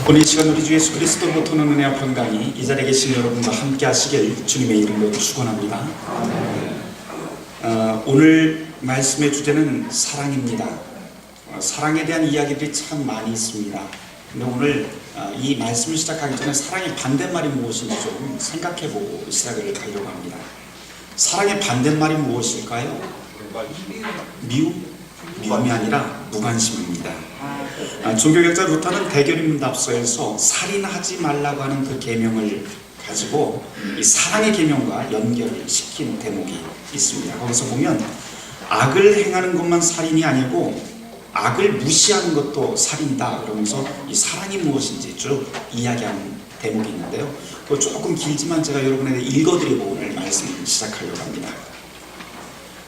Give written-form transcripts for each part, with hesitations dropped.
오늘 이 시간 우리 주 예수 그리스도로 도는 은혜와 평강이 이 자리에 계신 여러분과 함께 하시길 주님의 이름으로 축원합니다. 오늘 말씀의 주제는 사랑입니다. 사랑에 대한 이야기들이 참 많이 있습니다. 근데 오늘 이 말씀을 시작하기 전에 사랑의 반대말이 무엇인지 좀 생각해보고 시작을 하려고 합니다. 사랑의 반대말이 무엇일까요? 미움? 미움이 아니라 무관심입니다. 종교학자 루터는 대결인문답서에서 살인하지 말라고 하는 그 계명을 가지고 이 사랑의 계명과 연결을 시킨 대목이 있습니다. 거기서 보면 악을 행하는 것만 살인이 아니고 악을 무시하는 것도 살인이다 그러면서 이 사랑이 무엇인지 쭉 이야기하는 대목이 있는데요. 그거 조금 길지만 제가 여러분에게 읽어드리고 오늘 말씀을 시작하려고 합니다.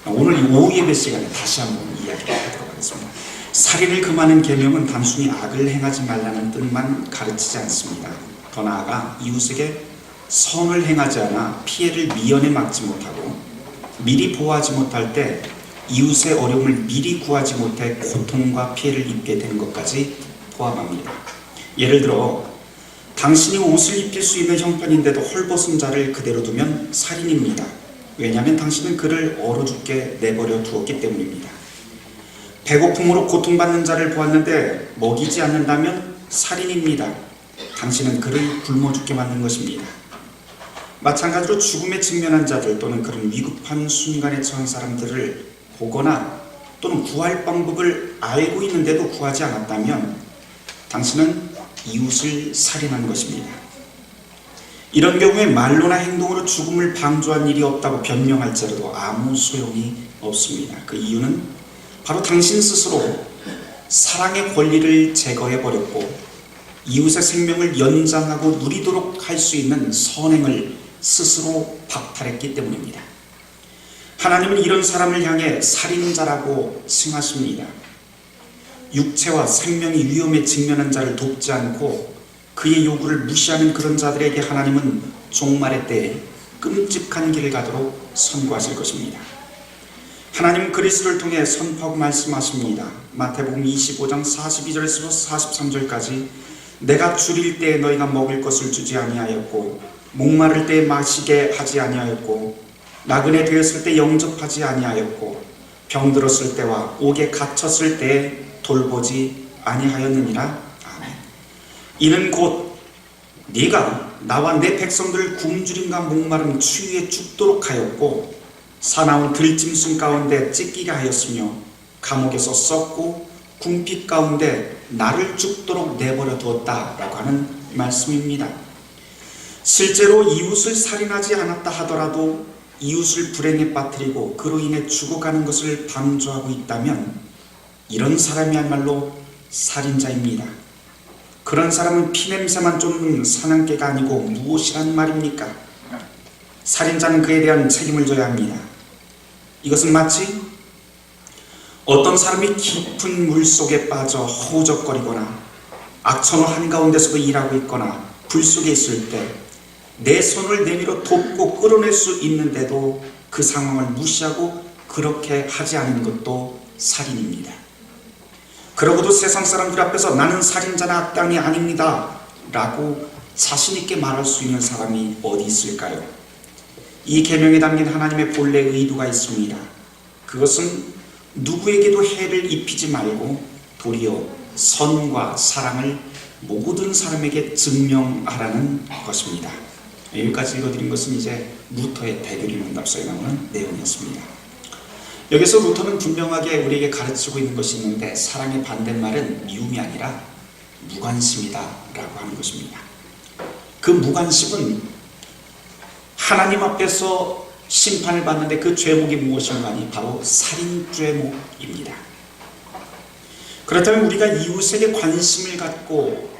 오늘 이 오후 예배 시간에 다시 한번 이야기를 하도록 하겠습니다. 살인을 금하는 계명은 단순히 악을 행하지 말라는 뜻만 가르치지 않습니다. 더 나아가 이웃에게 선을 행하지 않아 피해를 미연에 막지 못하고 미리 보호하지 못할 때 이웃의 어려움을 미리 구하지 못해 고통과 피해를 입게 되는 것까지 포함합니다. 예를 들어 당신이 옷을 입힐 수 있는 형편인데도 헐벗은 자를 그대로 두면 살인입니다. 왜냐하면 당신은 그를 얼어 죽게 내버려 두었기 때문입니다. 배고픔으로 고통받는 자를 보았는데 먹이지 않는다면 살인입니다. 당신은 그를 굶어 죽게 만든 것입니다. 마찬가지로 죽음에 직면한 자들 또는 그런 위급한 순간에 처한 사람들을 보거나 또는 구할 방법을 알고 있는데도 구하지 않았다면 당신은 이웃을 살인한 것입니다. 이런 경우에 말로나 행동으로 죽음을 방조한 일이 없다고 변명할지라도 아무 소용이 없습니다. 그 이유는 바로 당신 스스로 사랑의 권리를 제거해버렸고 이웃의 생명을 연장하고 누리도록 할 수 있는 선행을 스스로 박탈했기 때문입니다. 하나님은 이런 사람을 향해 살인자라고 칭하십니다. 육체와 생명이 위험에 직면한 자를 돕지 않고 그의 요구를 무시하는 그런 자들에게 하나님은 종말의 때에 끔찍한 길을 가도록 선고하실 것입니다. 하나님은 그리스도를 통해 선포하고 말씀하십니다. 마태복음 25장 42절에서 43절까지 내가 줄일 때에 너희가 먹을 것을 주지 아니하였고 목마를 때에 마시게 하지 아니하였고 나그네 되었을 때 영접하지 아니하였고 병들었을 때와 옥에 갇혔을 때에 돌보지 아니하였느니라. 이는 곧 네가 나와 내 백성들을 굶주림과 목마름 추위에 죽도록 하였고 사나운 들짐승 가운데 찢기게 하였으며 감옥에서 썩고 궁핍 가운데 나를 죽도록 내버려 두었다라고 하는 말씀입니다. 실제로 이웃을 살인하지 않았다 하더라도 이웃을 불행에 빠뜨리고 그로 인해 죽어가는 것을 방조하고 있다면 이런 사람이야말로 살인자입니다. 그런 사람은 피냄새만 쫓는 사냥개가 아니고 무엇이란 말입니까? 살인자는 그에 대한 책임을 져야 합니다. 이것은 마치 어떤 사람이 깊은 물속에 빠져 허우적거리거나 악천후 한가운데서도 일하고 있거나 불 속에 있을 때 내 손을 내밀어 돕고 끌어낼 수 있는데도 그 상황을 무시하고 그렇게 하지 않는 것도 살인입니다. 그러고도 세상 사람들 앞에서 나는 살인자나 악당이 아닙니다 라고 자신있게 말할 수 있는 사람이 어디 있을까요? 이 계명에 담긴 하나님의 본래 의도가 있습니다. 그것은 누구에게도 해를 입히지 말고 도리어 선과 사랑을 모든 사람에게 증명하라는 것입니다. 여기까지 읽어드린 것은 이제 루터의 대결인문답서에 나오는 내용이었습니다. 여기서 루터는 분명하게 우리에게 가르치고 있는 것이 있는데 사랑의 반대말은 미움이 아니라 무관심이다 라고 하는 것입니다. 그 무관심은 하나님 앞에서 심판을 받는데 그 죄목이 무엇인가니 바로 살인죄목입니다. 그렇다면 우리가 이웃에게 관심을 갖고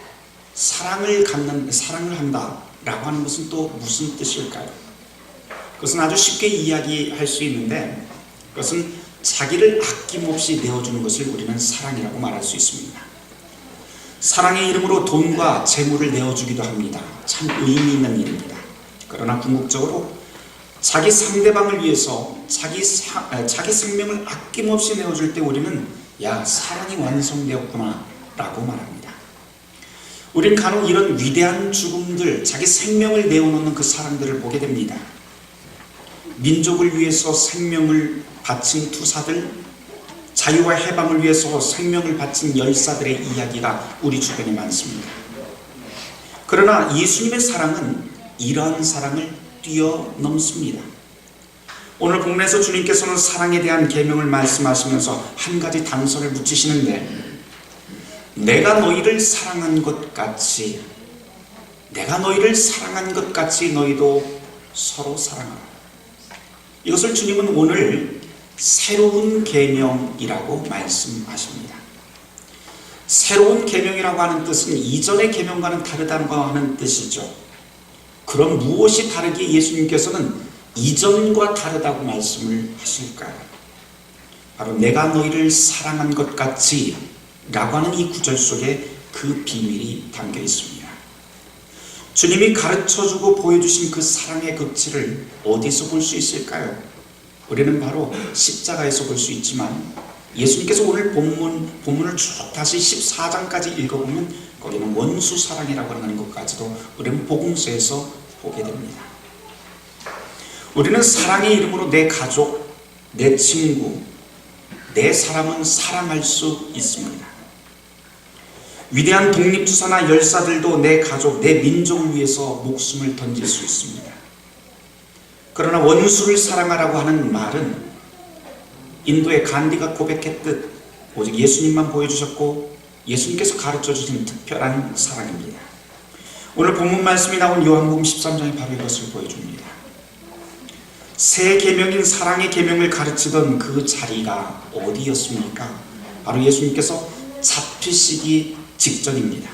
사랑을 한다 라고 하는 것은 또 무슨 뜻일까요? 그것은 아주 쉽게 이야기할 수 있는데 그것은 자기를 아낌없이 내어주는 것을 우리는 사랑이라고 말할 수 있습니다. 사랑의 이름으로 돈과 재물을 내어주기도 합니다. 참 의미 있는 일입니다. 그러나 궁극적으로 자기 상대방을 위해서 자기 생명을 아낌없이 내어줄 때 우리는 야, 사랑이 완성되었구나 라고 말합니다. 우린 간혹 이런 위대한 죽음들, 자기 생명을 내어놓는 그 사람들을 보게 됩니다. 민족을 위해서 생명을 바친 투사들, 자유와 해방을 위해서 생명을 바친 열사들의 이야기가 우리 주변에 많습니다. 그러나 예수님의 사랑은 이러한 사랑을 뛰어넘습니다. 오늘 본문에서 주님께서는 사랑에 대한 계명을 말씀하시면서 한 가지 단서를 붙이시는데, 내가 너희를 사랑한 것 같이 너희도 서로 사랑하라. 이것을 주님은 오늘 새로운 계명이라고 말씀하십니다. 새로운 계명이라고 하는 뜻은 이전의 계명과는 다르다고 하는 뜻이죠. 그럼 무엇이 다르기에 예수님께서는 이전과 다르다고 말씀을 하실까요? 바로 내가 너희를 사랑한 것 같이 라고 하는 이 구절 속에 그 비밀이 담겨 있습니다. 주님이 가르쳐주고 보여주신 그 사랑의 극치를 어디서 볼 수 있을까요? 우리는 바로 십자가에서 볼 수 있지만, 예수님께서 오늘 본문을 쭉 다시 14장까지 읽어보면 거기는 원수 사랑이라고 하는 것까지도 우리는 복음서에서 보게 됩니다. 우리는 사랑의 이름으로 내 가족, 내 친구, 내 사람은 사랑할 수 있습니다. 위대한 독립투사나 열사들도 내 가족, 내 민족을 위해서 목숨을 던질 수 있습니다. 그러나 원수를 사랑하라고 하는 말은 인도의 간디가 고백했듯 오직 예수님만 보여주셨고 예수님께서 가르쳐주신 특별한 사랑입니다. 오늘 본문 말씀이 나온 요한복음 13장이 바로 이것을 보여줍니다. 새 계명인 사랑의 계명을 가르치던 그 자리가 어디였습니까? 바로 예수님께서 잡히시기 직전입니다.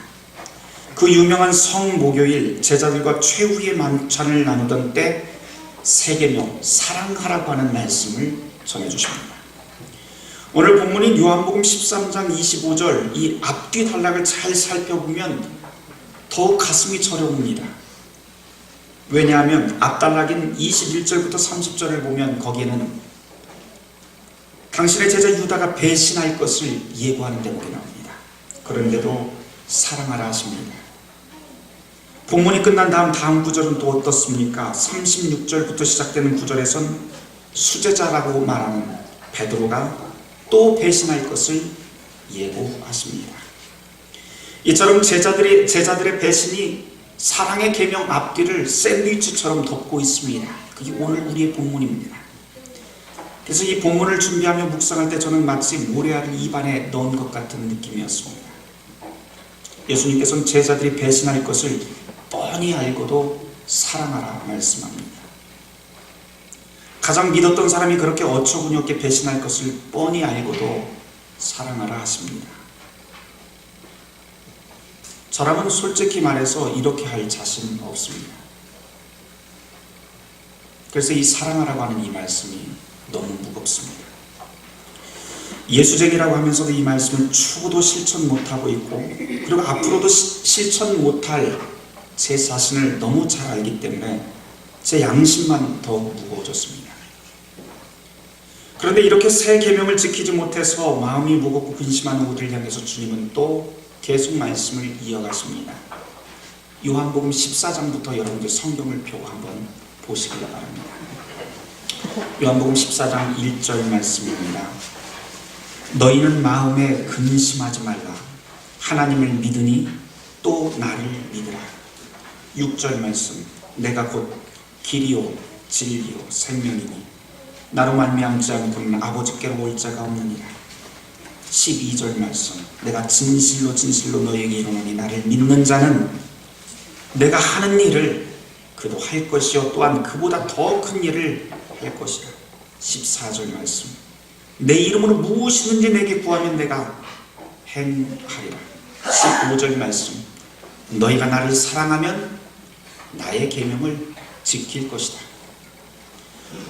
그 유명한 성목요일 제자들과 최후의 만찬을 나누던 때 새 계명 사랑하라고 하는 말씀을 전해주십니다. 오늘 본문인 요한복음 13장 25절 이 앞뒤 단락을 잘 살펴보면 더욱 가슴이 저려옵니다. 왜냐하면 앞단락인 21절부터 30절을 보면 거기에는 당신의 제자 유다가 배신할 것을 예고하는 대목이 나옵니다. 그런데도 사랑하라 하십니다. 본문이 끝난 다음 구절은 또 어떻습니까? 36절부터 시작되는 구절에선 수제자라고 말하는 베드로가 또 배신할 것을 예고하십니다. 이처럼 제자들의 배신이 사랑의 계명 앞뒤를 샌드위치처럼 덮고 있습니다. 그게 오늘 우리의 본문입니다. 그래서 이 본문을 준비하며 묵상할 때 저는 마치 모래알을 입안에 넣은 것 같은 느낌이었습니다. 예수님께서는 제자들이 배신할 것을 뻔히 알고도 사랑하라 말씀합니다. 가장 믿었던 사람이 그렇게 어처구니 없게 배신할 것을 뻔히 알고도 사랑하라 하십니다. 저라면 솔직히 말해서 이렇게 할 자신 없습니다. 그래서 이 사랑하라고 하는 이 말씀이 너무 무겁습니다. 예수쟁이라고 하면서도 이 말씀을 추구도 실천 못하고 있고, 그리고 앞으로도 실천 못할 제 자신을 너무 잘 알기 때문에 제 양심만 더욱 무거워졌습니다. 그런데 이렇게 새 계명을 지키지 못해서 마음이 무겁고 근심하는 우리를 향해서 주님은 또 계속 말씀을 이어가십니다. 요한복음 14장부터 여러분들 성경을 펴고 한번 보시기 바랍니다. 요한복음 14장 1절 말씀입니다. 너희는 마음에 근심하지 말라. 하나님을 믿으니 또 나를 믿으라. 6절 말씀. 내가 곧 길이요 진리요 생명이니 나로 말미암지 않고는 아버지께로 올 자가 없느니라. 12절 말씀. 내가 진실로 진실로 너희에게 이르노니 나를 믿는 자는 내가 하는 일을 그도 할 것이요 또한 그보다 더 큰 일을 할 것이라. 14절 말씀. 내 이름으로 무엇이든지 내게 구하면 내가 행하리라. 15절 말씀. 너희가 나를 사랑하면 나의 계명을 지킬 것이다.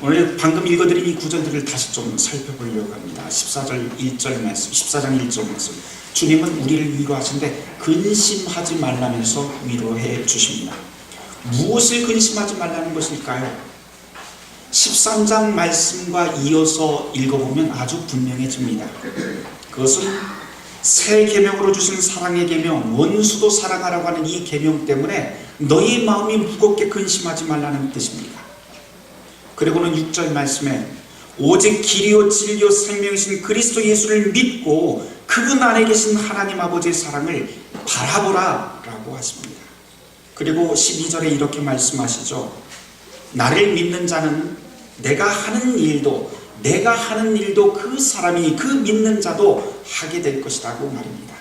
오늘 방금 읽어드린 이 구절들을 다시 좀 살펴보려고 합니다. 14절 1절 말씀, 14장 1절 말씀. 주님은 우리를 위로하시는데 근심하지 말라면서 위로해 주십니다. 무엇을 근심하지 말라는 것일까요? 13장 말씀과 이어서 읽어보면 아주 분명해집니다. 그것은 새 계명으로 주신 사랑의 계명, 원수도 사랑하라고 하는 이 계명 때문에 너희 마음이 무겁게 근심하지 말라는 뜻입니다. 그리고는 6절 말씀에 오직 길이요 진리요 생명이신 그리스도 예수를 믿고 그분 안에 계신 하나님 아버지의 사랑을 바라보라 라고 하십니다. 그리고 12절에 이렇게 말씀하시죠. 나를 믿는 자는 내가 하는 일도 그 사람이 그 믿는 자도 하게 될 것이라고 말입니다.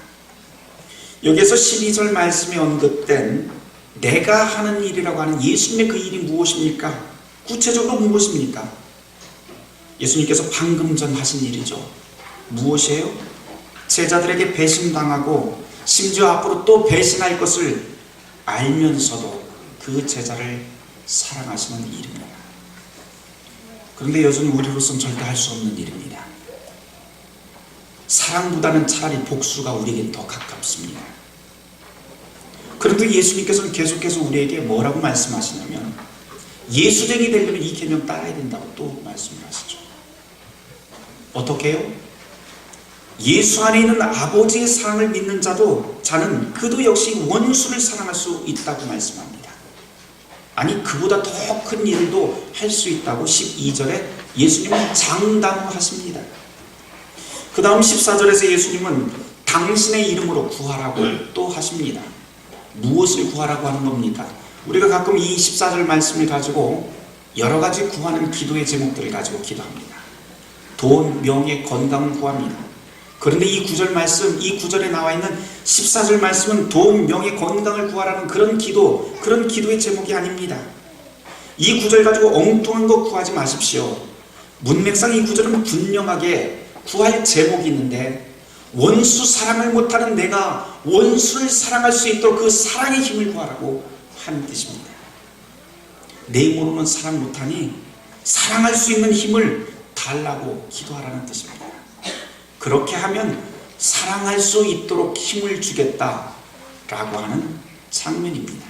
여기에서 12절 말씀에 언급된 내가 하는 일이라고 하는 예수님의 그 일이 무엇입니까? 구체적으로 무엇입니까? 예수님께서 방금 전 하신 일이죠. 무엇이에요? 제자들에게 배신당하고 심지어 앞으로 또 배신할 것을 알면서도 그 제자를 사랑하시는 일입니다. 그런데 여전히 우리로서는 절대 할 수 없는 일입니다. 사랑보다는 차라리 복수가 우리에겐 더 가깝습니다. 그런데 예수님께서는 계속해서 우리에게 뭐라고 말씀하시냐면 예수쟁이 되려면 이 계명 따라야 된다고 또 말씀을 하시죠. 어떻게 해요? 예수 안에 있는 아버지의 사랑을 믿는 자는 그도 역시 원수를 사랑할 수 있다고 말씀합니다. 아니 그보다 더 큰 일도 할 수 있다고 12절에 예수님은 장담하십니다. 그 다음 14절에서 예수님은 당신의 이름으로 구하라고 또 하십니다. 무엇을 구하라고 하는 겁니까? 우리가 가끔 이 14절 말씀을 가지고 여러 가지 구하는 기도의 제목들을 가지고 기도합니다. 돈, 명예, 건강을 구합니다. 그런데 이 9절 말씀, 이 9절에 나와 있는 14절 말씀은 돈, 명예, 건강을 구하라는 그런 기도의 제목이 아닙니다. 이 9절 가지고 엉뚱한 거 구하지 마십시오. 문맥상 이 9절은 분명하게 구할 제목이 있는데 원수 사랑을 못하는 내가 원수를 사랑할 수 있도록 그 사랑의 힘을 구하라고 하는 뜻입니다. 내 힘으로는 사랑 못하니 사랑할 수 있는 힘을 달라고 기도하라는 뜻입니다. 그렇게 하면 사랑할 수 있도록 힘을 주겠다라고 하는 장면입니다.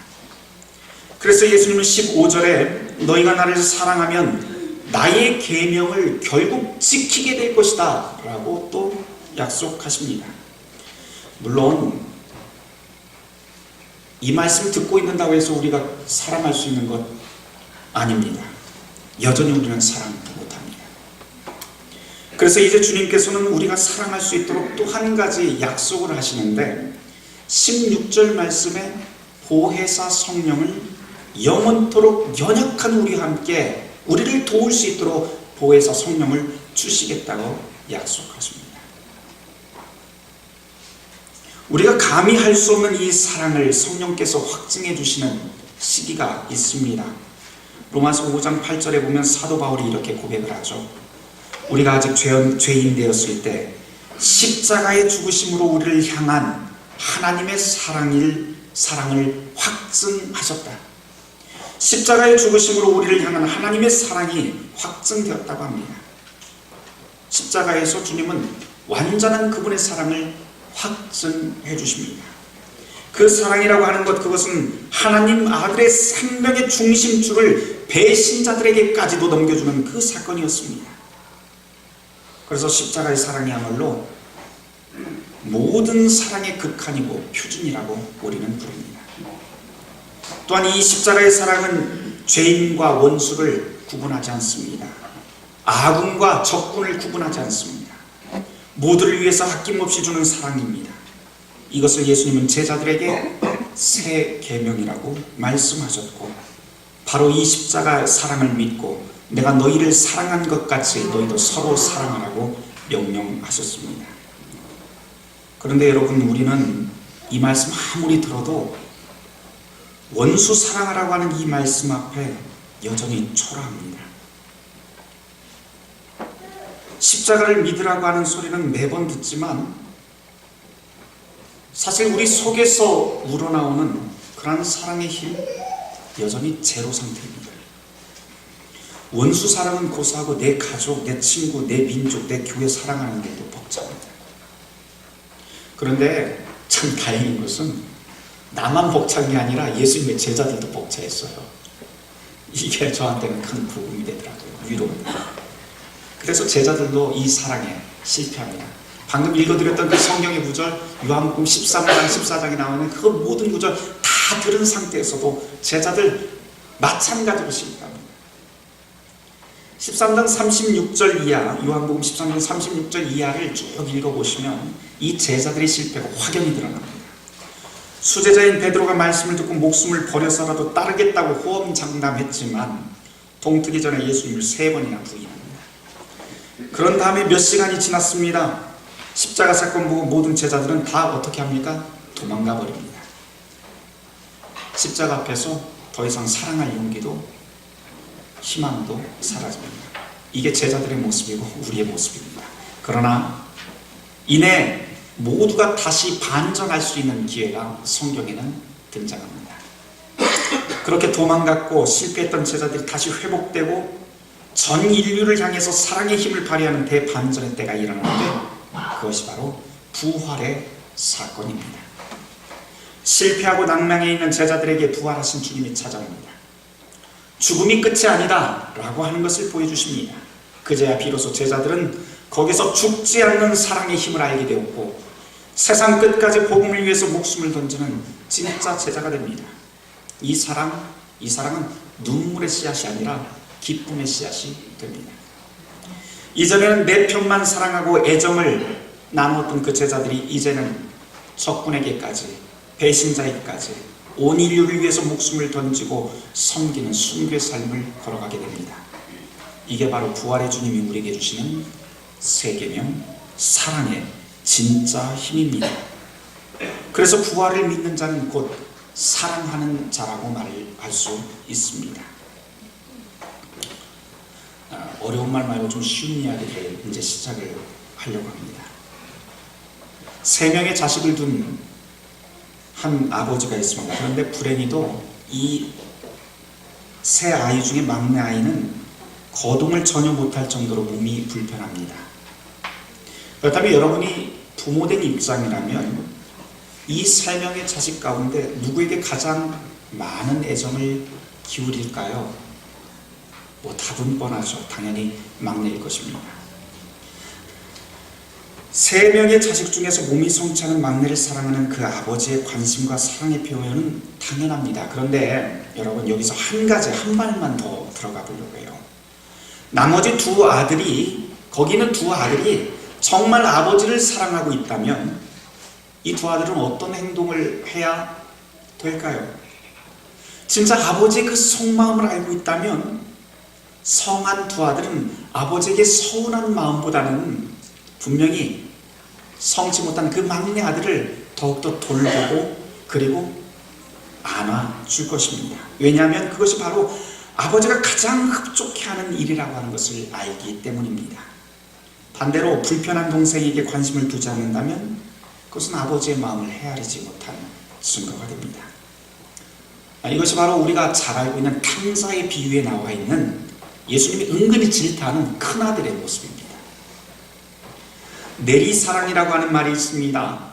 그래서 예수님은 15절에 너희가 나를 사랑하면 나의 계명을 결국 지키게 될 것이다 라고 또 약속하십니다. 물론 이 말씀 듣고 있는다고 해서 우리가 사랑할 수 있는 것 아닙니다. 여전히 우리는 사랑 못합니다. 그래서 이제 주님께서는 우리가 사랑할 수 있도록 또 한 가지 약속을 하시는데 16절 말씀에 보혜사 성령을 영원토록 연약한 우리와 함께 우리를 도울 수 있도록 보혜사 성령을 주시겠다고 약속하십니다. 우리가 감히 할 수 없는 이 사랑을 성령께서 확증해 주시는 시기가 있습니다. 로마서 5장 8절에 보면 사도 바울이 이렇게 고백을 하죠. 우리가 아직 죄인 되었을 때 십자가의 죽으심으로 우리를 향한 하나님의 사랑을 확증하셨다. 십자가의 죽으심으로 우리를 향한 하나님의 사랑이 확증되었다고 합니다. 십자가에서 주님은 완전한 그분의 사랑을 확증해 주십니다. 그 사랑이라고 하는 것, 그것은 하나님 아들의 생명의 중심줄을 배신자들에게까지도 넘겨주는 그 사건이었습니다. 그래서 십자가의 사랑이야말로 모든 사랑의 극한이고 표준이라고 우리는 부릅니다. 또한 이 십자가의 사랑은 죄인과 원수를 구분하지 않습니다. 아군과 적군을 구분하지 않습니다. 모두를 위해서 아낌없이 주는 사랑입니다. 이것을 예수님은 제자들에게 새 계명이라고 말씀하셨고, 바로 이 십자가 사랑을 믿고 내가 너희를 사랑한 것 같이 너희도 서로 사랑하라고 명령하셨습니다. 그런데 여러분, 우리는 이 말씀 아무리 들어도 원수 사랑하라고 하는 이 말씀 앞에 여전히 초라합니다. 십자가를 믿으라고 하는 소리는 매번 듣지만 사실 우리 속에서 우러나오는 그런 사랑의 힘 여전히 제로 상태입니다. 원수 사랑은 고사하고 내 가족, 내 친구, 내 민족, 내 교회 사랑하는 데도 벅찹니다. 그런데 참 다행인 것은 나만 벅찬 게 아니라 예수님의 제자들도 벅차했어요. 이게 저한테는 큰 부흥이 되더라고요. 위로입니다. 그래서 제자들도 이 사랑에 실패합니다. 방금 읽어드렸던 그 성경의 구절, 요한복음 13장 14장에 나오는 그 모든 구절 다 들은 상태에서도 제자들 마찬가지로 실패합니다. 13장 36절 이하, 요한복음 13장 36절 이하를 쭉 읽어보시면 이 제자들의 실패가 확연히 드러납니다. 수제자인 베드로가 말씀을 듣고 목숨을 버려서라도 따르겠다고 호언장담했지만 동트기 전에 예수님을 3번이나 부인합니다. 그런 다음에 몇 시간이 지났습니다. 십자가 사건 보고 모든 제자들은 다 어떻게 합니까? 도망가 버립니다. 십자가 앞에서 더 이상 사랑할 용기도 희망도 사라집니다. 이게 제자들의 모습이고 우리의 모습입니다. 그러나 이내 모두가 다시 반전할 수 있는 기회가 성경에는 등장합니다. 그렇게 도망갔고 실패했던 제자들이 다시 회복되고 전 인류를 향해서 사랑의 힘을 발휘하는 대반전의 때가 일어나는데 그것이 바로 부활의 사건입니다. 실패하고 낭망해 있는 제자들에게 부활하신 주님이 찾아옵니다. 죽음이 끝이 아니다 라고 하는 것을 보여주십니다. 그제야 비로소 제자들은 거기서 죽지 않는 사랑의 힘을 알게 되었고 세상 끝까지 복음을 위해서 목숨을 던지는 진짜 제자가 됩니다. 이 사랑은 눈물의 씨앗이 아니라 기쁨의 씨앗이 됩니다. 이전에는 내 편만 사랑하고 애정을 나누었던 그 제자들이 이제는 적군에게까지, 배신자에게까지 온 인류를 위해서 목숨을 던지고 섬기는 순교의 삶을 걸어가게 됩니다. 이게 바로 부활의 주님이 우리에게 주시는 새 계명, 사랑의 진짜 힘입니다. 그래서 부활을 믿는 자는 곧 사랑하는 자라고 말할 수 있습니다. 어려운 말 말고 좀 쉬운 이야기를 이제 시작을 하려고 합니다. 3명의 자식을 둔 한 아버지가 있습니다. 그런데 불행히도 이 세 아이 중에 막내 아이는 거동을 전혀 못할 정도로 몸이 불편합니다. 그렇다면 여러분이 부모된 입장이라면 이 3명의 자식 가운데 누구에게 가장 많은 애정을 기울일까요? 답은 뻔하죠. 당연히 막내일 것입니다. 3명의 자식 중에서 몸이 성취하는 막내를 사랑하는 그 아버지의 관심과 사랑의 표현은 당연합니다. 그런데 여러분 여기서 한 발만 더 들어가 보려고 해요. 나머지 거기는 두 아들이 정말 아버지를 사랑하고 있다면 이 두 아들은 어떤 행동을 해야 될까요? 진짜 아버지의 그 속마음을 알고 있다면 성한 두 아들은 아버지에게 서운한 마음보다는 분명히 성치 못한 그 막내 아들을 더욱더 돌보고 그리고 안아줄 것입니다. 왜냐하면 그것이 바로 아버지가 가장 흡족해하는 일이라고 하는 것을 알기 때문입니다. 반대로 불편한 동생에게 관심을 두지 않는다면 그것은 아버지의 마음을 헤아리지 못한 증거가 됩니다. 이것이 바로 우리가 잘 알고 있는 탕자의 비유에 나와 있는 예수님이 은근히 질타하는 큰아들의 모습입니다. 내리사랑이라고 하는 말이 있습니다.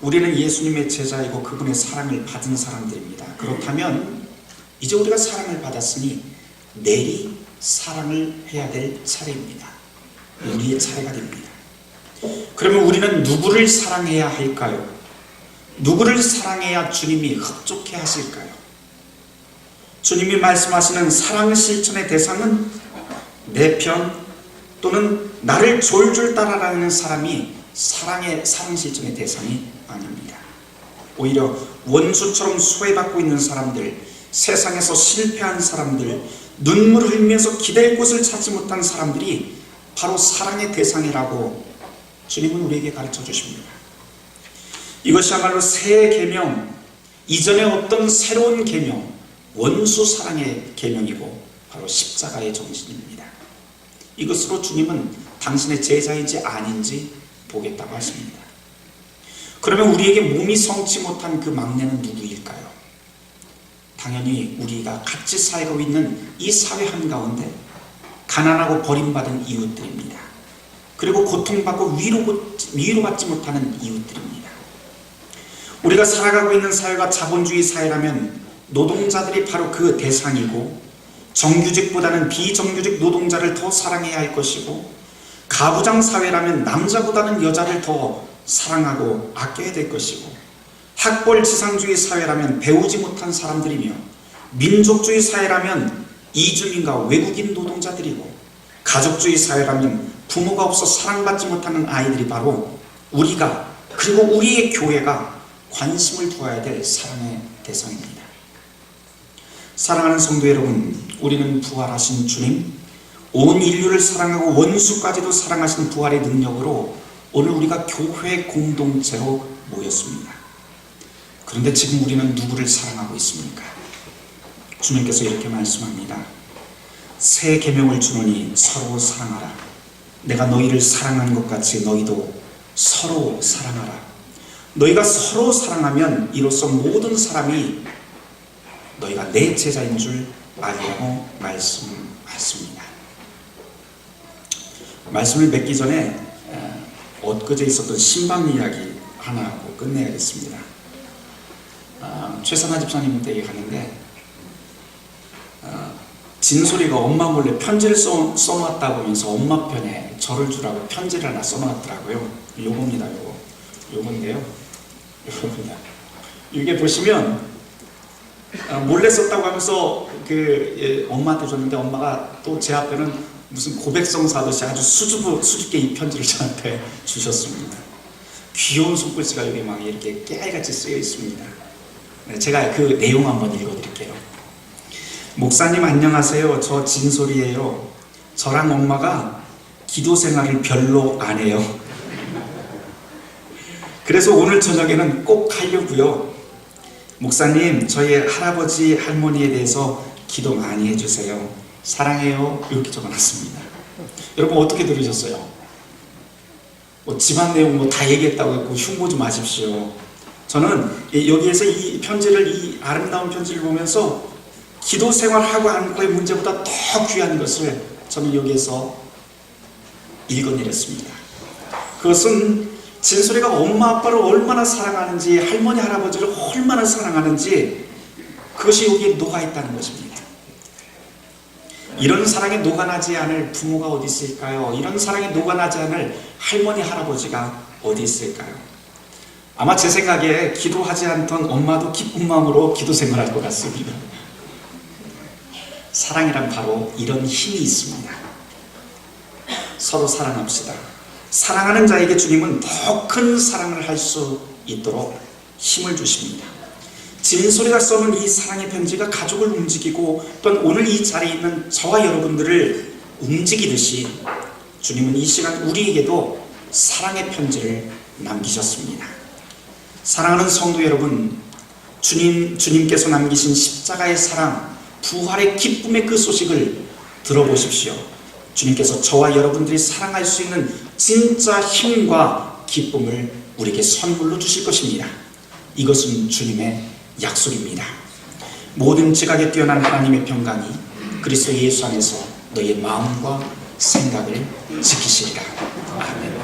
우리는 예수님의 제자이고 그분의 사랑을 받은 사람들입니다. 그렇다면 이제 우리가 사랑을 받았으니 내리사랑을 해야 될 차례입니다. 우리의 차례가 됩니다. 그러면 우리는 누구를 사랑해야 할까요? 누구를 사랑해야 주님이 흡족해 하실까요? 주님이 말씀하시는 사랑 실천의 대상은 내 편 또는 나를 졸졸 따라가는 사람이 사랑 실천의 대상이 아닙니다. 오히려 원수처럼 소외받고 있는 사람들, 세상에서 실패한 사람들, 눈물 흘리면서 기댈 곳을 찾지 못한 사람들이 바로 사랑의 대상이라고 주님은 우리에게 가르쳐 주십니다. 이것이야말로 새 계명, 이전에 없던 새로운 계명, 원수 사랑의 계명이고 바로 십자가의 정신입니다. 이것으로 주님은 당신의 제자인지 아닌지 보겠다고 하십니다. 그러면 우리에게 몸이 성치 못한 그 막내는 누구일까요? 당연히 우리가 같이 살고 있는 이 사회 한가운데 가난하고 버림받은 이웃들입니다. 그리고 고통받고 위로받지 못하는 이웃들입니다. 우리가 살아가고 있는 사회가 자본주의 사회라면 노동자들이 바로 그 대상이고 정규직보다는 비정규직 노동자를 더 사랑해야 할 것이고 가부장 사회라면 남자보다는 여자를 더 사랑하고 아껴야 될 것이고, 학벌지상주의 사회라면 배우지 못한 사람들이며, 민족주의 사회라면 이주민과 외국인 노동자들이고, 가족주의 사회라면 부모가 없어 사랑받지 못하는 아이들이 바로 우리가, 그리고 우리의 교회가 관심을 두어야 될 사랑의 대상입니다. 사랑하는 성도 여러분, 우리는 부활하신 주님, 온 인류를 사랑하고 원수까지도 사랑하신 부활의 능력으로 오늘 우리가 교회 공동체로 모였습니다. 그런데 지금 우리는 누구를 사랑하고 있습니까? 주님께서 이렇게 말씀합니다. 새 계명을 주노니 서로 사랑하라. 내가 너희를 사랑하는 것 같이 너희도 서로 사랑하라. 너희가 서로 사랑하면 이로써 모든 사람이 너희가 내 제자인 줄 알리라고 말씀하십니다. 말씀을 맺기 전에 엊그제 있었던 신방 이야기 하나 하고 끝내야겠습니다. 최선아 집사님 댁에 갔는데 진솔이가 엄마 몰래 편지를 써놨다고 하면서 엄마 편에 저를 주라고 편지를 하나 써놨더라고요. 요겁니다. 요건데요. 요겁니다. 이게 보시면 몰래 썼다고 하면서 엄마한테 줬는데, 엄마가 또 제 앞에는 무슨 고백성 사듯이 아주 수줍게 이 편지를 저한테 주셨습니다. 귀여운 손글씨가 여기 막 이렇게 깨알같이 쓰여 있습니다. 제가 그 내용 한번 읽어드릴게요. 목사님 안녕하세요. 저 진솔이에요. 저랑 엄마가 기도 생활을 별로 안 해요. 그래서 오늘 저녁에는 꼭 하려고요. 목사님, 저희 할아버지 할머니에 대해서 기도 많이 해주세요. 사랑해요. 이렇게 적어놨습니다. 여러분 어떻게 들으셨어요? 집안 내용 다 얘기했다고 했고 흉보 좀 마십시오. 저는 여기에서 이 편지를, 이 아름다운 편지를 보면서 기도 생활하고 않고의 문제보다 더 귀한 것을 저는 여기에서 읽어내렸습니다. 그것은 진솔이가 엄마 아빠를 얼마나 사랑하는지, 할머니 할아버지를 얼마나 사랑하는지, 그것이 여기에 녹아있다는 것입니다. 이런 사랑에 녹아나지 않을 부모가 어디 있을까요? 이런 사랑에 녹아나지 않을 할머니 할아버지가 어디 있을까요? 아마 제 생각에 기도하지 않던 엄마도 기쁜 마음으로 기도 생활할 것 같습니다. 사랑이란 바로 이런 힘이 있습니다. 서로 사랑합시다. 사랑하는 자에게 주님은 더 큰 사랑을 할 수 있도록 힘을 주십니다. 진솔이가 써놓은 이 사랑의 편지가 가족을 움직이고, 또한 오늘 이 자리에 있는 저와 여러분들을 움직이듯이 주님은 이 시간 우리에게도 사랑의 편지를 남기셨습니다. 사랑하는 성도 여러분, 주님께서 남기신 십자가의 사랑, 부활의 기쁨의 그 소식을 들어보십시오. 주님께서 저와 여러분들이 사랑할 수 있는 진짜 힘과 기쁨을 우리에게 선물로 주실 것입니다. 이것은 주님의 약속입니다. 모든 지각에 뛰어난 하나님의 평강이 그리스도 예수 안에서 너희의 마음과 생각을 지키시리라. 아멘.